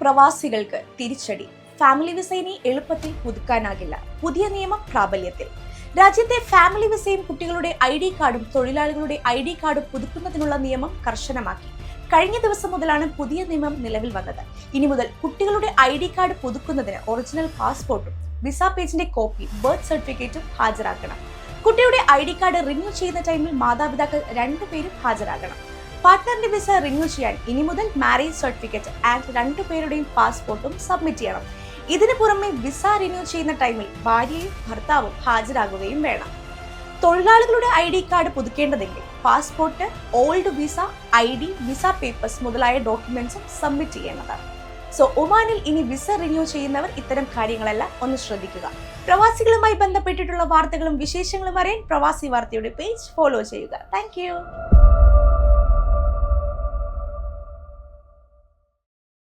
പ്രവാസികൾക്ക് തിരിച്ചടി. Family visa ഇനി എളുപ്പത്തിൽ പുതുക്കാനാകില്ല. പുതിയ നിയമം പ്രാബല്യത്തിൽ. രാജ്യത്തെ ഫാമിലി വിസയും കുട്ടികളുടെ ID കാർഡും തൊഴിലാളികളുടെ ID കാർഡും പുതുക്കുന്നതിനുള്ള നിയമം കർശനമാക്കി. കഴിഞ്ഞ ദിവസം മുതലാണ് പുതിയ നിയമം നിലവിൽ വന്നത്. ഇനി മുതൽ കുട്ടികളുടെ ID കാർഡ് പുതുക്കുന്നതിന് ഒറിജിനൽ പാസ്പോർട്ടും വിസ പേജിന്റെ കോപ്പി, ബർത്ത് സർട്ടിഫിക്കറ്റും ഹാജരാക്കണം. കുട്ടിയുടെ ID കാർഡ് റിന്യൂ ചെയ്യുന്ന ടൈമിൽ മാതാപിതാക്കൾ 2 പേരും ഹാജരാകണം. പാർട്ട്ണറിന്റെ വിസ റിന്യൂ ചെയ്യാൻ ഇനി മുതൽ മാരേജ് സർട്ടിഫിക്കറ്റ് ആൻഡ് 2 പേരുടെയും പാസ്പോർട്ടും സബ്മിറ്റ് ചെയ്യണം. ഇതിനു പുറമെ വിസ റിന്യൂ ചെയ്യുന്ന ടൈമിൽ ഭാര്യയും ഭർത്താവും ഹാജരാകുകയും വേണം. തൊഴിലാളികളുടെ ID കാർഡ് പുതുക്കേണ്ടതെങ്കിൽ passport, old visa, ID, visa papers മുതലായ ഡോക്യുമെന്റ്സും സബ്മിറ്റ് ചെയ്യേണ്ടതാണ്. ഒമാനിൽ ഇനി വിസ റിന്യൂ ചെയ്യുന്നവർ ഇത്തരം കാര്യങ്ങളെല്ലാം ഒന്ന് ശ്രദ്ധിക്കുക. പ്രവാസികളുമായി ബന്ധപ്പെട്ടിട്ടുള്ള വാർത്തകളും വിശേഷങ്ങളും അറിയാൻ പ്രവാസി വാർത്തയുടെ പേജ് ഫോളോ ചെയ്യുക. താങ്ക്